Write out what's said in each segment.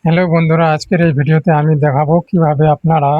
Hello বন্ধুরা, আজকের এই ভিডিওতে আমি দেখাবো কিভাবে আপনারা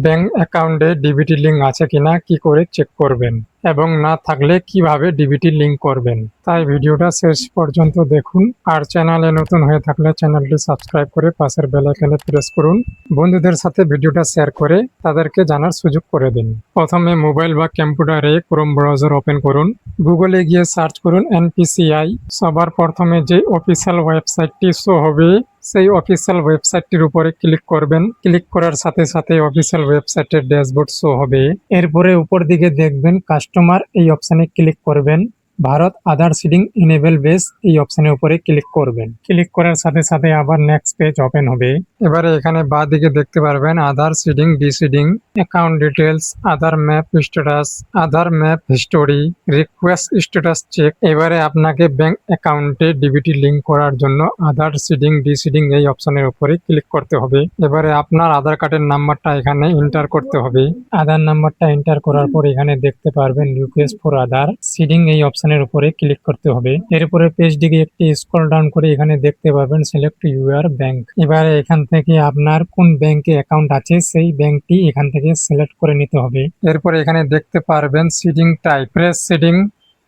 ব্যাংক অ্যাকাউন্টে ডিবিটি লিঙ্ক আছে কিনা কি করে চেক করবেন এবং না থাকলে কিভাবে ডিবিটি লিঙ্ক করবেন। তাই ভিডিওটা শেষ পর্যন্ত দেখুন। আর চ্যানেলে নতুন হয়ে থাকলে চ্যানেলটি সাবস্ক্রাইব করে পাশের বেল আইকনে প্রেস করুন। বন্ধুদের সাথে ভিডিওটা শেয়ার করে তাদেরকে জানার সুযোগ করে দিন। প্রথমে মোবাইল বা কম্পিউটারে ক্রোম ব্রাউজার ওপেন করুন। গুগলে গিয়ে সার্চ করুন এনপিসিআই। সবার প্রথমে যে অফিসিয়াল ওয়েবসাইটটি শো হবে সেই অফিসিয়াল ওয়েবসাইটটির উপরে ক্লিক করবেন। ক্লিক করার সাথে সাথে অফিসিয়াল ওয়েবসাইটের ড্যাশবোর্ড শো হবে। এরপরে উপর দিকে দেখবেন কাস্টমার, এই অপশানে ক্লিক করবেন। ভারত আধার সিডিং এনেবল বেস এই অপশানের উপরে ক্লিক করবেন। ক্লিক করার সাথে সাথে আবার নেক্সট পেজ ওপেন হবে। এবারে এখানে বাঁ দিকে দেখতে পারবেন Aadhaar seeding, deseeding, account details, Aadhaar map status, Aadhaar map history, request status check. এবারে আপনাকে ব্যাংক অ্যাকাউন্টে ডিবিটি লিঙ্ক করার জন্য আধার সিডিং, ডিসিডিং এই অপশনের উপরে ক্লিক করতে হবে। এবারে আপনার আধার কার্ডের নাম্বারটা এখানে এন্টার করতে হবে। আধার নাম্বারটা এন্টার করার পর এখানে দেখতে পারবেন রিকোয়েস্ট ফর আধার সিডিং এই অপশনের উপরে ক্লিক করতে হবে। এরপরে পেজ দিকে একটি স্ক্রল ডাউন করে এখানে দেখতে পারবেন সিলেক্ট ইউর ব্যাংক। এবারে এখান থেকে আপনার কোন ব্যাংকে অ্যাকাউন্ট আছে সেই ব্যাংকটি এখান থেকে সিলেক্ট করে নিতে হবে। এরপরে এখানে দেখতে পারবেন সিডিং টাইপ, ফ্রেশ সিডিং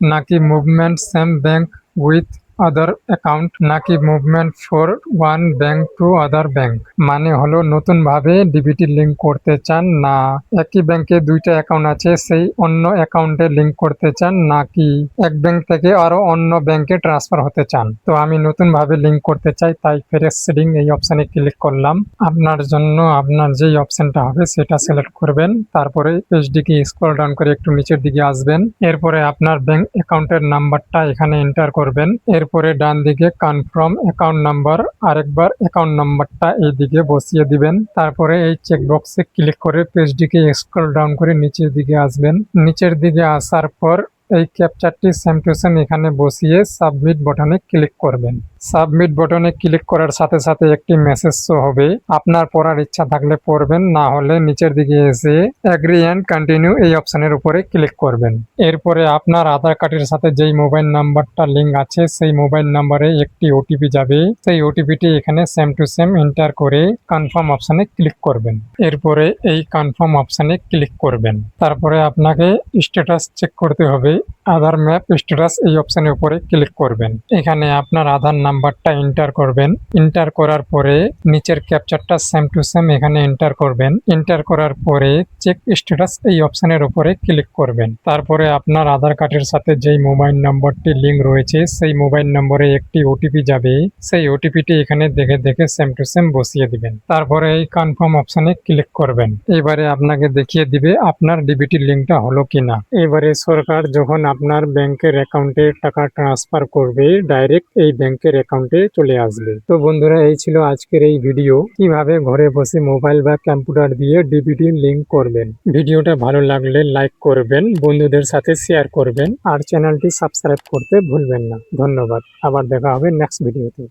নাকি movement same bank with other account নাকি movement for one bank to other bank. মানে হলো নতুন ভাবে ডিবিটি লিঙ্ক করতে চান, না একই ব্যাংকে দুইটা অ্যাকাউন্ট আছে সেই অন্য অ্যাকাউন্টে লিঙ্ক করতে চান, নাকি এক ব্যাংক থেকে আরো অন্য ব্যাংকে ট্রান্সফার হতে চান। তো আমি নতুন ভাবে লিঙ্ক করতে চাই, তাই ফ্রেশ সিডিং এই অপশনে ক্লিক করলাম। আপনার জন্য আপনার যেই অপশনটা হবে সেটা সিলেক্ট করবেন। তারপরে পেজটিকে স্ক্রল ডাউন করে একটু নিচের দিকে আসবেন। এরপরে আপনার ব্যাংক অ্যাকাউন্টের নাম্বারটা এখানে এন্টার করবেন। এরপরে ডান দিকে কনফার্ম অ্যাকাউন্ট নাম্বার, আরেকবার অ্যাকাউন্ট নাম্বারটা এইদিকে বসিয়ে দিবেন। তারপরে এই চেকবক্সে ক্লিক করে পেজটিকে স্ক্রল ডাউন করে নিচের দিকে আসবেন। নিচের দিকে আসার পর এই ক্যাপচারটি সেম টু সেম এখানে বসিয়ে সাবমিট বাটনে ক্লিক করবেন। সাবমিট বাটনে ক্লিক করার সাথে সাথে একটি মেসেজ শো হবে। আপনার পড়ার ইচ্ছা থাকলে পড়বেন, না হলে নিচের দিকে এসে এগ্রি এন্ড কন্টিনিউ এই অপশনের উপরে ক্লিক করবেন। এরপরে আপনার আধার কার্ডের সাথে যেই মোবাইল নাম্বারটা লিঙ্ক আছে সেই মোবাইল নাম্বারে একটি ওটিপি যাবে। সেই ওটিপিটি এখানে সেম টু সেম এন্টার করে কনফার্ম অপশনে ক্লিক করবেন। এরপরে এই কনফার্ম অপশনে ক্লিক করবেন। তারপরে আপনাকে স্ট্যাটাস চেক করতে হবে। আধার ম্যাপ স্ট্যাটাস এই অপশনের উপরে ক্লিক করবেন। এখানে আপনার আধার নাম্বারটা এন্টার করবেন। এন্টার করার পরে নিচের ক্যাপচারটা সেম টু সেম এখানে এন্টার করবেন। এন্টার করার পরে চেক স্ট্যাটাস এই অপশনের উপরে ক্লিক করবেন। তারপরে আপনার আধার কার্ডের সাথে যেই মোবাইল নম্বরটি লিঙ্ক রয়েছে সেই মোবাইল নম্বরে একটি ওটিপি যাবে। সেই ওটিপিটি এখানে দেখে দেখে সেম টু সেম বসিয়ে দিবেন। তারপরে এই কনফার্ম অপশনে ক্লিক করবেন। এবারে আপনাকে দেখিয়ে দিবে আপনার ডিবিটি লিঙ্কটা হলো কিনা। এবারে সরকার যখন আপনার ব্যাংকের অ্যাকাউন্টে টাকা ট্রান্সফার করবে, ডাইরেক্ট এই ব্যাংকের অ্যাকাউন্টে চলে আসবে। তো বন্ধুরা, এই ছিল আজকের এই ভিডিও, কিভাবে ঘরে বসে মোবাইল বা কম্পিউটার দিয়ে ডিবিটি লিঙ্ক করবেন। ভিডিওটা ভালো লাগলে লাইক করবেন, বন্ধুদের সাথে শেয়ার করবেন আর চ্যানেলটি সাবস্ক্রাইব করতে ভুলবেন না। ধন্যবাদ। আবার দেখা হবে নেক্সট ভিডিওতে।